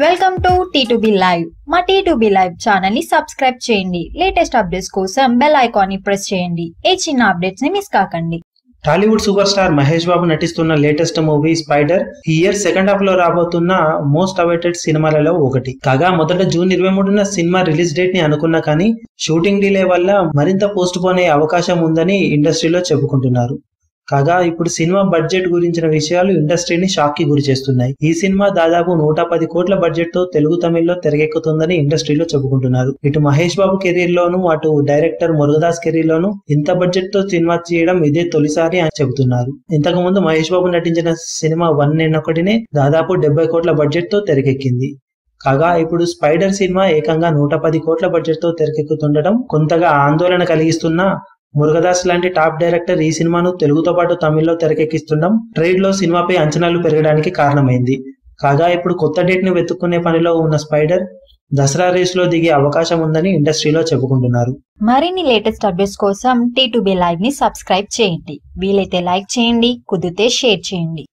Welcome to T2B live. మా T2B live channel ని subscribe చేయండి. లేటెస్ట్ అప్డేట్స్ కోసం బెల్ ఐకాన్ ని ప్రెస్ చేయండి. ఏ చిన్న అప్డేట్స్ ని మిస్ కాకండి. టాలీవుడ్ సూపర్ స్టార్ మహేష్ బాబు నటిస్తున్న లేటెస్ట్ మూవీ స్పైడర్ ఈ ఇయర్ సెకండ్ హాఫ్ లో రాబోతున్న మోస్ట్ అవైటెడ్ సినిమాలలో ఒకటి. కాగా మొదట జూన్ 23న సినిమా రిలీజ్ డేట్ ని అనుకున్నా కానీ షూటింగ్ డిలే వల్ల మరింత పోస్ట్ పోన్ అయ్యే అవకాశం ఉందని ఇండస్ట్రీలో చెప్పుకుంటున్నారు. కాగా ఇప్పుడు సినిమా బడ్జెట్ గురించిన విషయాలు ఇండస్ట్రీని షాక్ కి గురి చేస్తున్నాయి. ఈ సినిమా దాదాపు 110 కోట్ల బడ్జెట్ తో తెలుగు తమిళ్లో తెరకెక్కుతుందని ఇండస్ట్రీలో చెప్పుకుంటున్నారు. ఇటు మహేష్ బాబు కెరీర్ లోను అటు డైరెక్టర్ మురుగదాస్ కెరీర్ లోను ఇంత బడ్జెట్ తో సినిమా చేయడం ఇదే తొలిసారి అని చెబుతున్నారు. ఇంతకు ముందు మహేష్ బాబు నటించిన సినిమా 1 దాదాపు 70 కోట్ల బడ్జెట్ తో తెరకెక్కింది. కాగా ఇప్పుడు స్పైడర్ సినిమా ఏకంగా 110 కోట్ల బడ్జెట్ తో తెరకెక్కుతుండటం కొంతగా ఆందోళన కలిగిస్తున్న మురుగదాస్ లాంటి టాప్ డైరెక్టర్ ఈ సినిమాను తెలుగుతో పాటు తమిళ్లో తెరకెక్కిస్తుండడం ట్రేడ్ లో సినిమాపై అంచనాలు పెరగడానికి కారణమైంది. కాగా ఇప్పుడు కొత్త డేట్ ను వెతుక్కునే పనిలో ఉన్న స్పైడర్ దసరా రేస్ లో దిగే అవకాశం ఉందని ఇండస్ట్రీలో చెప్పుకుంటున్నారు. మరిన్ని లేటెస్ట్ అప్డేట్స్ కోసం T2B లైవ్ ని సబ్స్క్రైబ్ చేయండి. వీలైతే లైక్ చేయండి, కుదిరితే షేర్ చేయండి.